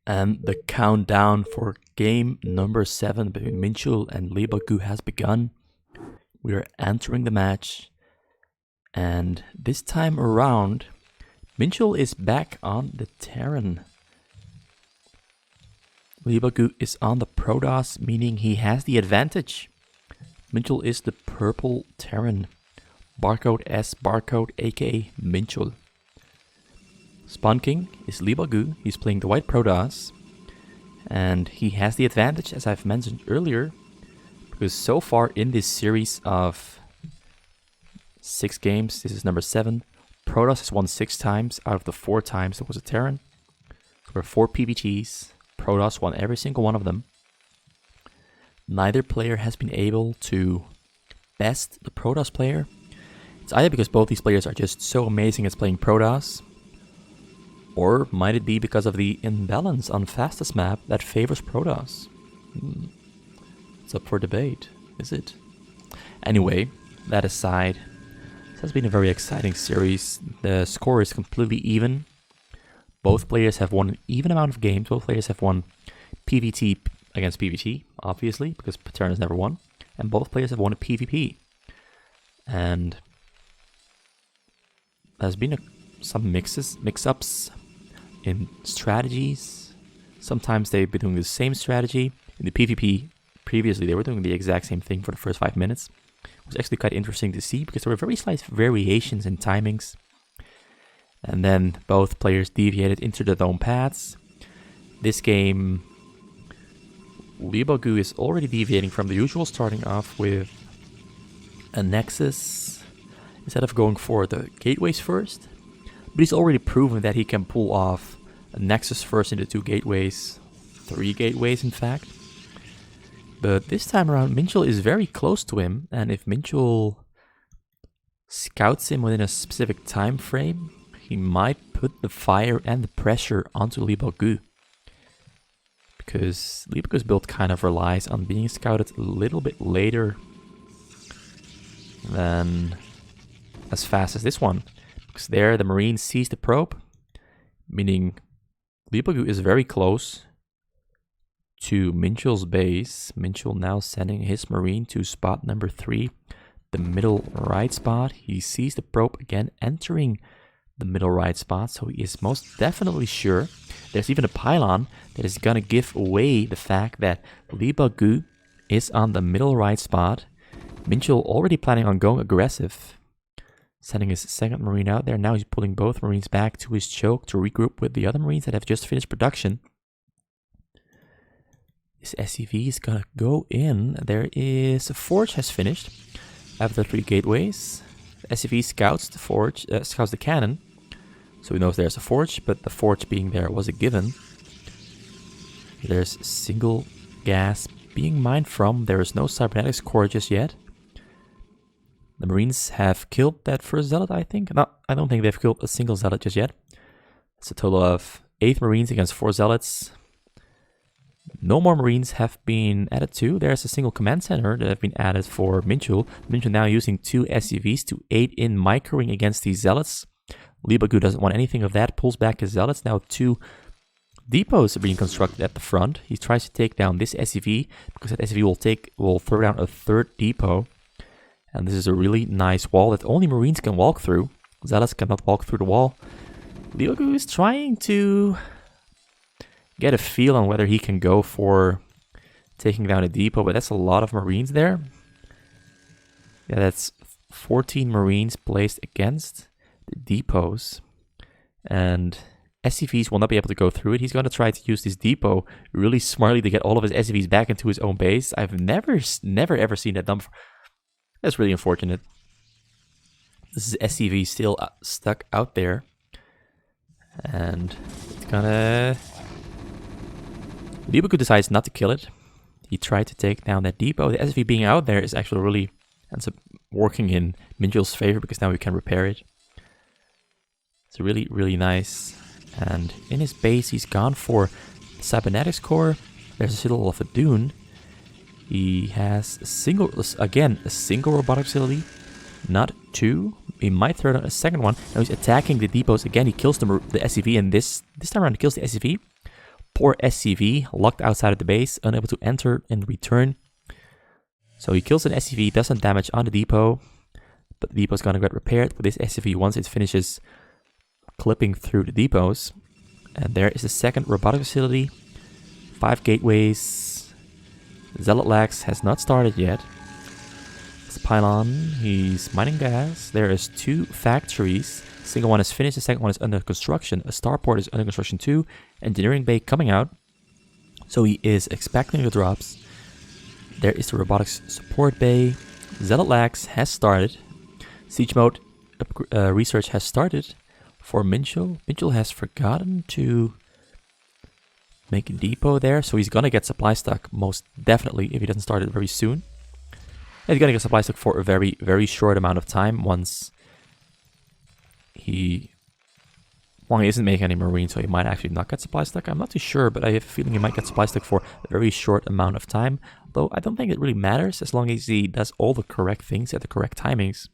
And the countdown for game number 7 between Minchul and LeeBokGu has begun. We are entering the match. And this time around, Minchul is back on the Terran. LeeBokGu is on the Protoss, meaning he has the advantage. Minchul is the purple Terran. Barcode S barcode, aka Minchul. Sponking is LeeBokGu. He's playing the white Protoss. And he has the advantage, as I've mentioned earlier, because so far in this series of 6 games, this is number 7, Protoss has won 6 times out of the 4 times it was a Terran. There were 4 PVTs. Protoss won every single one of them. Neither player has been able to best the Protoss player. It's either because both these players are just so amazing at playing Protoss, or might it be because of the imbalance on fastest map that favors Protoss? It's up for debate, is it? Anyway, that aside, this has been a very exciting series. The score is completely even. Both players have won an even amount of games. Both players have won PVT against PVT, obviously, because Terran has never won. And both players have won a PvP. And there's been some mix-ups in strategies. Sometimes they've been doing the same strategy. In the PvP, previously, they were doing the exact same thing for the first 5 minutes. It was actually quite interesting to see, because there were very slight variations in timings. And then both players deviated into their own paths. This game, LeeBokGu is already deviating from the usual, starting off with a Nexus instead of going for the gateways first. But he's already proven that he can pull off a Nexus first into 2 gateways, 3 gateways in fact. But this time around, Minchul is very close to him, and if Minchul scouts him within a specific time frame, he might put the fire and the pressure onto LeeBokGu. Because LeeBokGu's build kind of relies on being scouted a little bit later than as fast as this one. Because there the Marine sees the probe, meaning LeeBokGu is very close to Minchul's base. Minchul now sending his Marine to spot number 3, the middle right spot. He sees the probe again entering the middle right spot, so he is most definitely sure. There's even a pylon that is gonna give away the fact that LeeBokGu is on the middle right spot. Minchul already planning on going aggressive, sending his second Marine out there. Now he's pulling both Marines back to his choke to regroup with the other Marines that have just finished production. This SCV is gonna go in. There is a forge has finished after 3 gateways. The SCV scouts the forge, scouts the cannon, so he knows there's a forge, but the forge being there was a given. There's single gas being mined from. There is no cybernetics core just yet. The Marines have killed that first zealot, I think. No, I don't think they've killed a single zealot just yet. It's a total of 8 Marines against 4 zealots. No more Marines have been added to. There's a single command center that have been added for Minchul. Minchul now using 2 SCVs to aid in microing against these zealots. LeeBokGu doesn't want anything of that, pulls back his zealots. Now 2 depots are being constructed at the front. He tries to take down this SCV, because that SCV will throw down a 3rd depot. And this is a really nice wall that only Marines can walk through. Zealots cannot walk through the wall. LeeBokGu is trying to get a feel on whether he can go for taking down a depot, but that's a lot of Marines there. Yeah, that's 14 Marines placed against the depots, and SCVs will not be able to go through it. He's going to try to use this depot really smartly to get all of his SCVs back into his own base. I've never ever seen that done before. That's really unfortunate. This is SCV still stuck out there, and it's gonna... LeeBokGu decides not to kill it. He tried to take down that depot. The SCV being out there is actually really ends up working in Minchul's favor, because now we can repair it. It's really, really nice. And in his base, he's gone for the cybernetics core. There's a citadel of a dune. He has a single robotic facility, not 2. He might throw down a second one. Now he's attacking the depots again. He kills the SCV, and this time around he kills the SCV. Poor SCV, locked outside of the base, unable to enter and return. So he kills an SCV, does some damage on the depot, but the depot's gonna get repaired with this SCV once it finishes clipping through the depots. And there is the second robotic facility. 5 gateways. Zealot lags has not started yet. This pylon, he's mining gas. There is 2 factories. Single one is finished, the second one is under construction. A starport is under construction too. Engineering bay coming out. So he is expecting the drops. There is the robotics support bay. Zealot lags has started. Siege mode research has started for Minchul. Minchul has forgotten to make a depot there, so he's gonna get supply stuck most definitely if he doesn't start it very soon. And he's gonna get supply stuck for a very, very short amount of time once he isn't making any marines, so he might actually not get supply stuck. I'm not too sure, but I have a feeling he might get supply stuck for a very short amount of time. Though I don't think it really matters as long as he does all the correct things at the correct timings.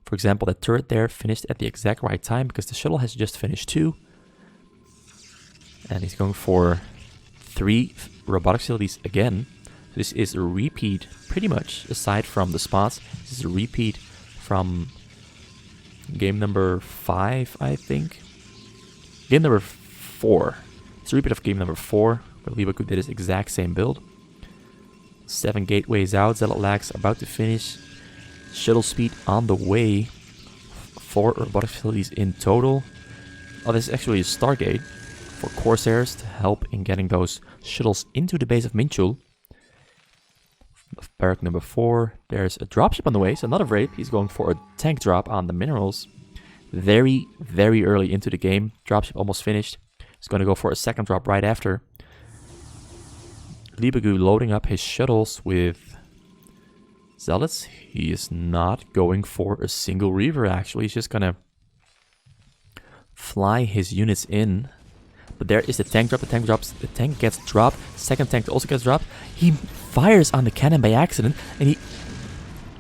For example, that turret there finished at the exact right time because the shuttle has just finished too. And he's going for 3 robotic facilities again. This is a repeat, pretty much, aside from the spots. This is a repeat from game number 5, I think. Game number 4. It's a repeat of game number 4, where LeeBokGu did his exact same build. 7 gateways out, Zealot lags about to finish. Shuttle speed on the way. 4 robotic facilities in total. Oh, this is actually a Stargate for Corsairs to help in getting those shuttles into the base of Minchul. Barrack number 4. There's a dropship on the way, so another raid. He's going for a tank drop on the minerals. Very, very early into the game. Dropship almost finished. He's going to go for a second drop right after. LeeBokGu loading up his shuttles with Zealots. He is not going for a single Reaver, actually. He's just going to fly his units in. But there is the tank drop. The tank drops. The tank gets dropped. Second tank also gets dropped. He fires on the cannon by accident, and he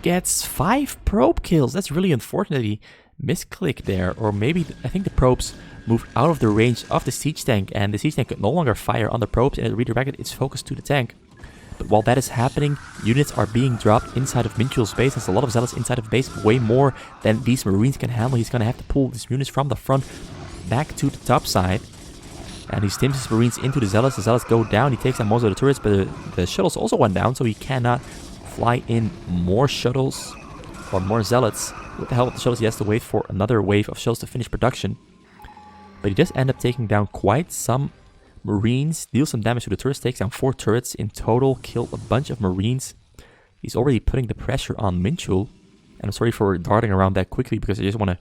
gets 5 probe kills. That's really unfortunate. He misclicked there, or maybe I think the probes moved out of the range of the siege tank, and the siege tank could no longer fire on the probes, and it redirected its focus to the tank. But while that is happening, units are being dropped inside of Minchul's base. There's a lot of Zealots inside of base, way more than these Marines can handle. He's going to have to pull these units from the front back to the top side. And he stims his Marines into the Zealots. The Zealots go down. He takes down most of the turrets, but the shuttles also went down, so he cannot fly in more shuttles or more Zealots. With the help of the shuttles, he has to wait for another wave of shuttles to finish production. But he does end up taking down quite some Marines, deals some damage to the turrets, takes down 4 turrets in total, killed a bunch of Marines. He's already putting the pressure on Minchul. And I'm sorry for darting around that quickly because I just want to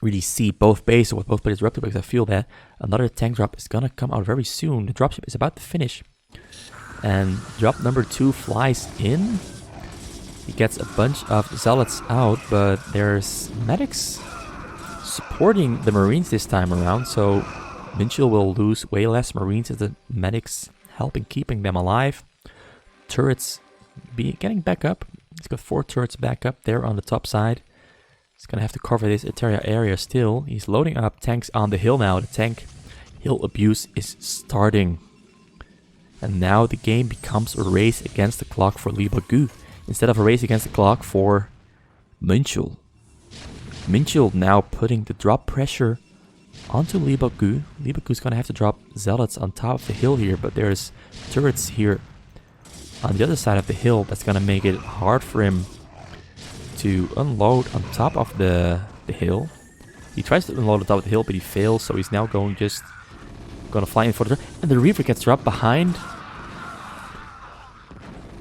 really see both bases, what both players are up to, because I feel that another tank drop is gonna come out very soon. The dropship is about to finish. And drop number 2 flies in. He gets a bunch of Zealots out, but there's medics supporting the Marines this time around, so Minchul will lose way less Marines as the medics helping keeping them alive. Turrets getting back up. He's got 4 turrets back up there on the top side. He's gonna have to cover this Eteria area still. He's loading up tanks on the hill now. The tank hill abuse is starting. And now the game becomes a race against the clock for LeeBokGu, instead of a race against the clock for Minchul. Minchul now putting the drop pressure onto LeeBokGu. LeeBokGu's gonna have to drop Zealots on top of the hill here, but there's turrets here on the other side of the hill. That's gonna make it hard for him to unload on top of the hill. He tries to unload on top of the hill, but he fails, so he's now gonna fly in for the turret, and the Reaver gets dropped behind.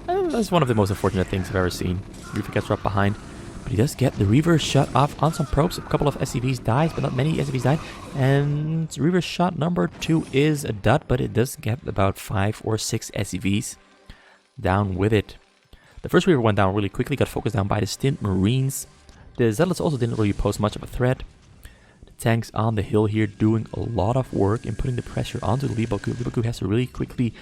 That's one of the most unfortunate things I've ever seen. Reaver gets dropped behind, but he does get the Reaver shot off on some probes. A couple of SCVs dies, but not many SCVs died. And Reaver shot number 2 is a dud, but it does get about 5 or 6 SCVs down with it. The first Reaver went down really quickly, got focused down by the stint Marines. The Zealots also didn't really pose much of a threat. The tanks on the hill here doing a lot of work in putting the pressure onto LeeBokGu. LeeBokGu has to really quickly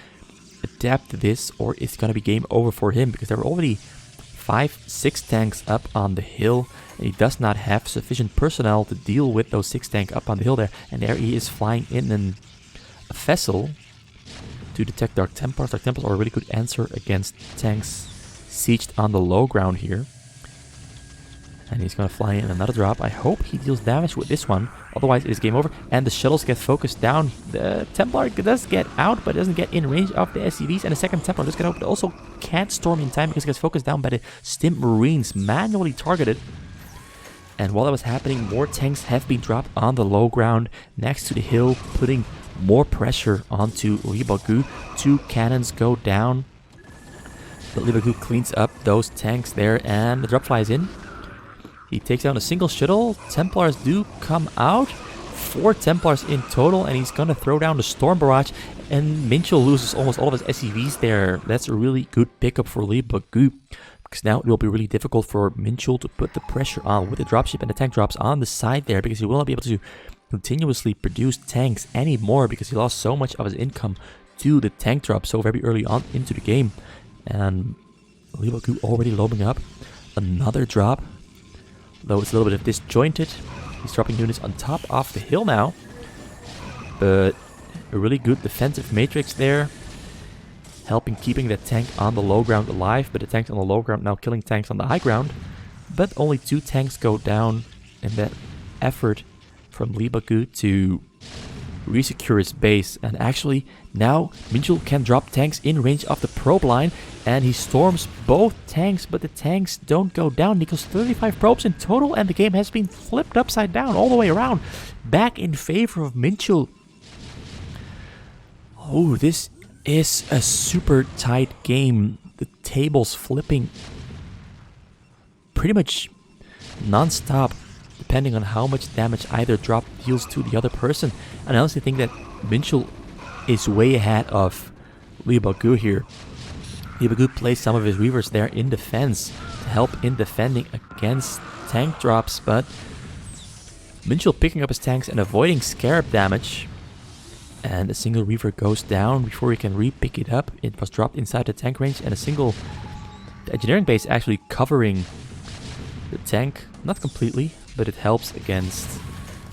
adapt to this, or it's gonna be game over for him, because there were already 5-6 tanks up on the hill, and he does not have sufficient personnel to deal with those 6 tanks up on the hill there. And there he is flying in a Vessel to detect Dark Templars. Dark Templars are a really good answer against tanks sieged on the low ground here. And he's going to fly in another drop. I hope he deals damage with this one. Otherwise, it is game over. And the shuttles get focused down. The Templar does get out, but doesn't get in range of the SCVs. And the second Templar does get out, but also can't storm in time because it gets focused down by the Stimp Marines, manually targeted. And while that was happening, more tanks have been dropped on the low ground next to the hill, putting more pressure onto LeeBokGu. 2 cannons go down. But LeeBokGu cleans up those tanks there, and the drop flies in. He takes down a single shuttle. Templars do come out. 4 Templars in total, and he's gonna throw down the Storm Barrage. And Minchel loses almost all of his SCVs there. That's a really good pickup for LeeBokGu, because now it will be really difficult for Minchel to put the pressure on with the dropship and the tank drops on the side there, because he will not be able to continuously produce tanks anymore because he lost so much of his income to the tank drop so very early on into the game. And LeeBokGu already loading up another drop. Though it's a little bit disjointed. He's dropping units on top of the hill now. But a really good defensive matrix there. Helping keeping that tank on the low ground alive. But the tanks on the low ground now killing tanks on the high ground. But only 2 tanks go down in that effort from LeeBokGu to resecure his base. And actually now Minchel can drop tanks in range of the probe line. And he storms both tanks, but the tanks don't go down. He kills 35 probes in total, and the game has been flipped upside down all the way around. Back in favor of Minchel. Oh, this is a super tight game. The tables flipping pretty much non-stop, depending on how much damage either drop deals to the other person. And I honestly think that Minchel is way ahead of LeeBokGu here. LeeBokGu plays some of his Reavers there in defense to help in defending against tank drops, but Minchel picking up his tanks and avoiding Scarab damage. And a single Reaver goes down before he can re-pick it up. It was dropped inside the tank range, and the engineering base actually covering the tank. Not completely, but it helps against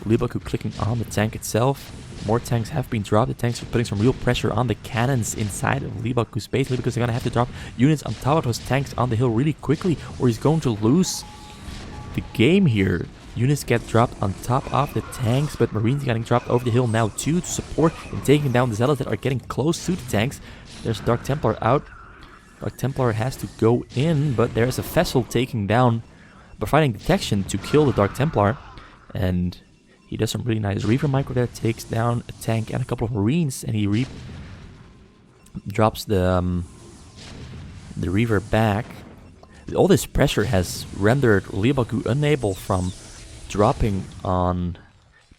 LeeBokGu clicking on the tank itself. More tanks have been dropped. The tanks are putting some real pressure on the cannons inside of LeeBokGu's base, because they're going to have to drop units on top of those tanks on the hill really quickly, or he's going to lose the game here. Units get dropped on top of the tanks, but Marines getting dropped over the hill now too to support and taking down the Zealots that are getting close to the tanks. There's Dark Templar out. Dark Templar has to go in, but there's a vessel taking down, providing detection to kill the Dark Templar. And he does some really nice Reaver micro there, takes down a tank and a couple of Marines, and he drops the Reaver back. All this pressure has rendered LeeBokGu unable from dropping on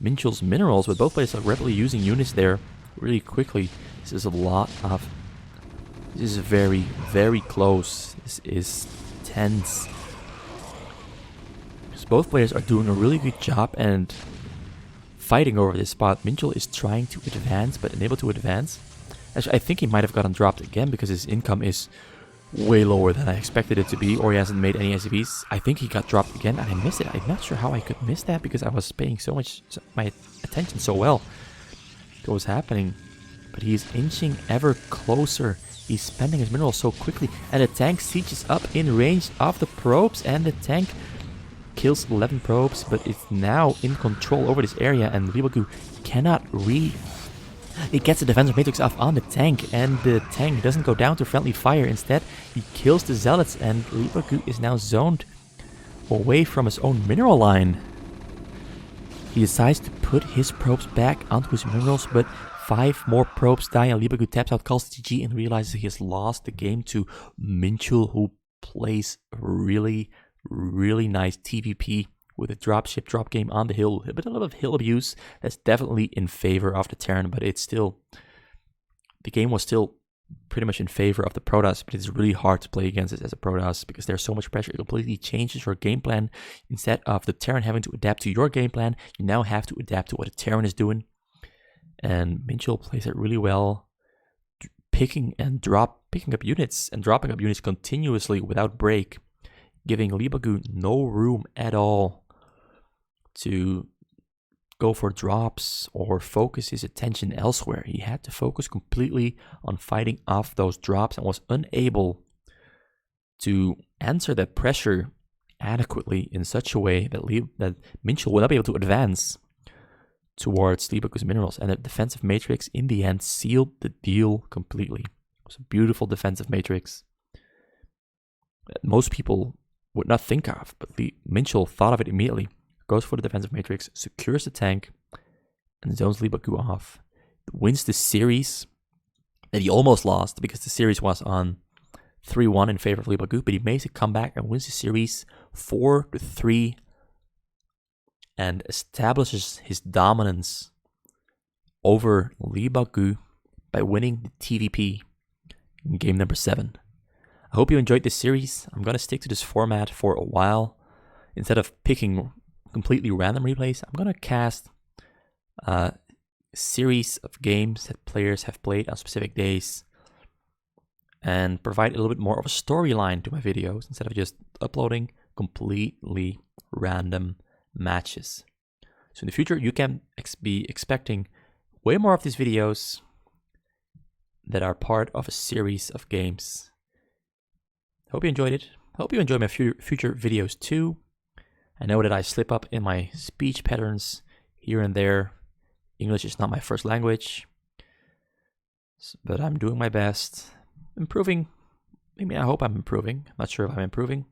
Minchel's minerals, but both players are rapidly using units there really quickly. This is very, very close. This is tense. Because both players are doing a really good job and fighting over this spot. Minchel is trying to advance, but unable to advance. Actually, I think he might have gotten dropped again because his income is way lower than I expected it to be, or he hasn't made any SCVs. I think he got dropped again, and I missed it. I'm not sure how I could miss that because I was paying my attention so well to what was happening. But he's inching ever closer. He's spending his minerals so quickly, and the tank sieges up in range of the probes, and the tank kills 11 probes, but it's now in control over this area, and LeeBokGu cannot It gets the defensive matrix off on the tank, and the tank doesn't go down to friendly fire. Instead, he kills the Zealots, and LeeBokGu is now zoned away from his own mineral line. He decides to put his probes back onto his minerals, but 5 more probes die, and LeeBokGu taps out, calls GG, and realizes he has lost the game to Minchel, who plays really, really nice TVP with a dropship drop game on the hill. But a lot of hill abuse. That's definitely in favor of the Terran, but it's still, the game was still pretty much in favor of the Protoss, but it's really hard to play against it as a Protoss because there's so much pressure. It completely changes your game plan. Instead of the Terran having to adapt to your game plan, you now have to adapt to what the Terran is doing. And Minchel plays it really well, picking up units and dropping up units continuously without break, giving LeeBokGu no room at all to go for drops or focus his attention elsewhere. He had to focus completely on fighting off those drops and was unable to answer that pressure adequately in such a way that Minchel would not be able to advance towards LeeBokGu's minerals. And the defensive matrix in the end sealed the deal completely. It was a beautiful defensive matrix that most people would not think of, but Minchel thought of it immediately. Goes for the defensive matrix, secures the tank, and zones LeeBokGu off. Wins the series that he almost lost because the series was on 3-1 in favor of LeeBokGu, but he makes a comeback and wins the series 4-3 and establishes his dominance over LeeBokGu by winning the TVP in game number 7. I hope you enjoyed this series. I'm going to stick to this format for a while. Instead of picking completely random replays, I'm going to cast a series of games that players have played on specific days and provide a little bit more of a storyline to my videos instead of just uploading completely random matches. So in the future, you can be expecting way more of these videos that are part of a series of games. I hope you enjoyed it. I hope you enjoy my future videos too. I know that I slip up in my speech patterns here and there. English is not my first language, but I'm doing my best. Improving. I hope I'm improving. I'm not sure if I'm improving,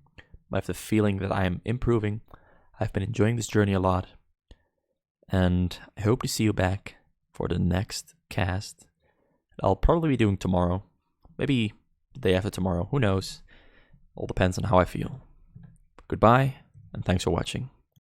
but I have the feeling that I am improving. I've been enjoying this journey a lot, and I hope to see you back for the next cast. I'll probably be doing tomorrow, maybe the day after tomorrow, who knows. All depends on how I feel. Goodbye, and thanks for watching.